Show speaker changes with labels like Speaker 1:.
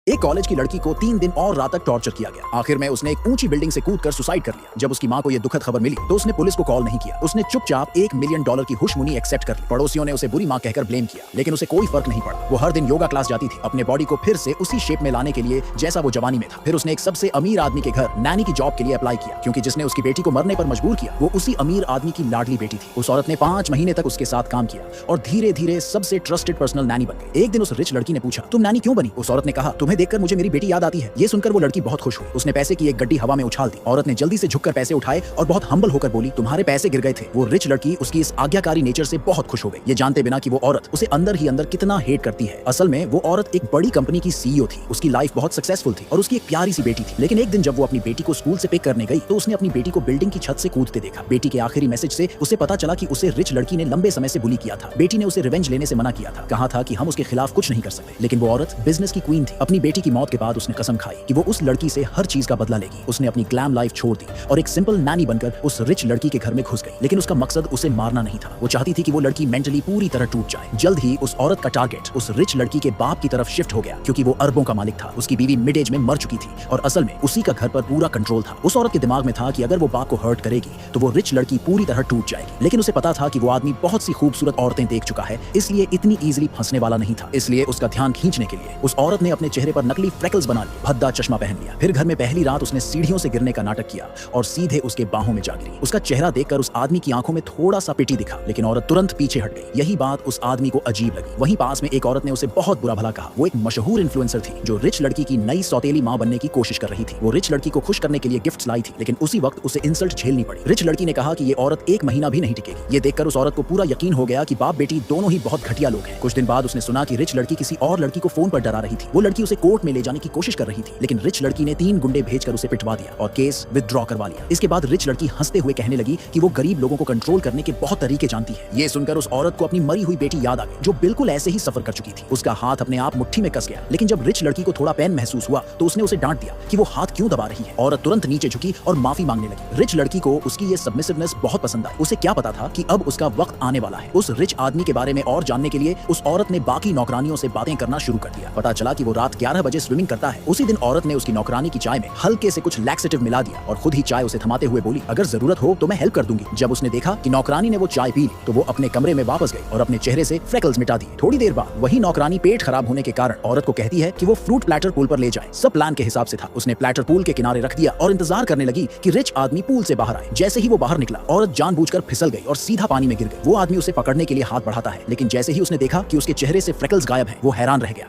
Speaker 1: एक कॉलेज की लड़की को 3 दिन और रात तक टॉर्चर किया गया। आखिर में उसने एक ऊंची बिल्डिंग से कूदकर सुसाइड कर लिया। जब उसकी मां को यह दुखद खबर मिली तो उसने पुलिस को कॉल नहीं किया। उसने चुपचाप $1 मिलियन की हुशमुनी एक्सेप्ट कर ली। पड़ोसियों ने उसे बुरी मां कहकर ब्लेम किया, लेकिन उसे कोई फर्क नहीं पड़ा। वो हर दिन योगा क्लास जाती थी, अपने बॉडी को फिर से उसी शेप में लाने के लिए जैसा वो जवानी में था। फिर उसने एक सबसे अमीर आदमी के घर नैनी की जॉब के लिए अप्लाई किया, क्योंकि जिसने उसकी बेटी को मरने पर मजबूर किया वो उसी अमीर आदमी की लाडली बेटी थी। उस औरत ने 5 महीने तक उसके साथ काम किया और धीरे धीरे सबसे ट्रस्टेड पर्सनल नैनी बन गई। एक दिन उस रिच लड़की ने पूछा, तुम नैनी क्यों बनी? उस औरत ने कहा, तुम्हें देखकर मुझे मेरी बेटी याद आती है। ये सुनकर वो लड़की बहुत खुश हुई। उसने पैसे की एक गड्डी हवा में उछाल दी। औरत ने जल्दी से झुककर पैसे उठाए और बहुत हम्बल होकर बोली, तुम्हारे पैसे गिर गए थे। वो रिच लड़की उसकी इस आज्ञाकारी नेचर से बहुत खुश हो गई, ये जानते बिना कि वो औरत उसे अंदर ही अंदर कितना हेट करती है। असल में वो औरत एक बड़ी कंपनी की सीईओ थी। उसकी लाइफ बहुत सक्सेसफुल थी और उसकी एक प्यारी सी बेटी थी। लेकिन एक दिन जब वो अपनी बेटी को स्कूल से पिक करने गई तो उसने अपनी बेटी को बिल्डिंग की छत से कूदते देखा। बेटी के आखिरी मैसेज से उसे पता चला कि उसे रिच लड़की ने लंबे समय से बुली किया था। बेटी ने उसे रिवेंज लेने से मना किया था, कहा था कि हम उसके खिलाफ कुछ नहीं कर सकते। लेकिन वो औरत बिजनेस की क्वीन थी। अपनी बेटी की मौत के बाद उसने कसम खाई कि वो उस लड़की से हर चीज का बदला लेगी। उसने अपनी ग्लैम लाइफ छोड़ दी और एक सिंपल नैनी बनकर उस रिच लड़की के घर में घुस गई। लेकिन उसका मकसद उसे मारना नहीं था। वो चाहती थी कि वो लड़की मेंटली पूरी तरह टूट जाए। जल्द ही उस औरत का टारगेट उस रिच लड़की के बाप की तरफ शिफ्ट हो गया, क्योंकि वो अरबों का मालिक था। उसकी बीवी मिड एज में मर चुकी थी और असल में उसी का घर पर पूरा कंट्रोल था। उस औरत के दिमाग में था कि अगर वो बाप को हर्ट करेगी तो वो रिच लड़की पूरी तरह टूट जाएगी। लेकिन उसे पता था कि वो आदमी बहुत सी खूबसूरत औरतें देख चुका है, इसलिए इतनी इजीली फंसने वाला नहीं था। इसलिए उसका ध्यान खींचने के लिए उस औरत ने अपने चेहरे पर नकली फ्रेकल्स बना लिए, भद्दा चश्मा पहन लिया। फिर घर में पहली रात उसने सीढ़ियों से गिरने का नाटक किया और सीधे उसके बाहों में जा गिरी। उसका चेहरा देखकर उस आदमी की आंखों में थोड़ा सा पिटी दिखा, लेकिन औरत तुरंत पीछे हट गई। यही बात उस आदमी को अजीब लगी। वहीं पास में एक औरत ने उसे बहुत बुरा भला कहा। वो एक मशहूर इन्फ्लुएंसर थी जो रिच लड़की की नई सौतेली मां बनने की कोशिश कर रही थी। वो रिच लड़की को खुश करने के लिए गिफ्ट्स लाई थी, लेकिन उसी वक्त उसे इंसल्ट झेलनी पड़ी। रिच लड़की ने कहा कि ये औरत 1 महीना भी नहीं टिकेगी। ये देखकर उस औरत को पूरा यकीन हो गया कि बाप बेटी दोनों ही बहुत घटिया लोग हैं। कुछ दिन बाद उसने सुना कि रिच लड़की किसी और लड़की को फोन पर डरा रही थी। वो लड़की उसे कोर्ट में ले जाने की कोशिश कर रही थी, लेकिन रिच लड़की ने 3 गुंडे भेजकर उसे पिटवा दिया और केस विथड्रॉ करवा लिया। इसके बाद रिच लड़की हंसते हुए कहने लगी कि वो गरीब लोगों को कंट्रोल करने के बहुत तरीके जानती है। ये सुनकर उस औरत को अपनी मरी हुई बेटी याद आ गई, जो बिल्कुल ऐसे ही सफर कर चुकी थी। उसका हाथ अपने आप मुट्ठी में कस गया, लेकिन जब रिच लड़की को थोड़ा पेन महसूस हुआ तो उसने उसे डांट दिया कि वो हाथ क्यों दबा रही है। औरत तुरंत नीचे झुकी और माफी मांगने लगी। रिच लड़की को उसकी ये सबमिसिवनेस बहुत पसंद आई। उसे क्या पता था कि अब उसका वक्त आने वाला है। उस रिच आदमी के बारे में और जानने के लिए उस औरत ने बाकी नौकरानियों से बातें करना शुरू कर दिया। पता चला कि वो रात 11 बजे स्विमिंग करता है। उसी दिन औरत ने उसकी नौकरानी की चाय में हल्के से कुछ लैक्सेटिव मिला दिया और खुद ही चाय उसे थमाते हुए बोली, अगर जरूरत हो तो मैं हेल्प कर दूंगी। जब उसने देखा कि नौकरानी ने वो चाय पी ली तो वो अपने कमरे में वापस गई और अपने चेहरे से फ्रेकल्स मिटा दिए। थोड़ी देर बाद वही नौकरानी पेट खराब होने के कारण औरत को कहती है कि वो फ्रूट प्लेटर पूल पर ले जाए। सब प्लान के हिसाब से था। उसने प्लेटर पूल के किनारे रख दिया और इंतजार करने लगी कि रिच आदमी पूल से बाहर आए। जैसे ही वो बाहर निकला, औरत जानबूझकर फिसल गई और सीधा पानी में गिर गई। वो आदमी उसे पकड़ने के लिए हाथ बढ़ाता है, लेकिन जैसे ही उसने देखा कि उसके चेहरे से फ्रेकल्स गायब हैं, वो हैरान रह गया।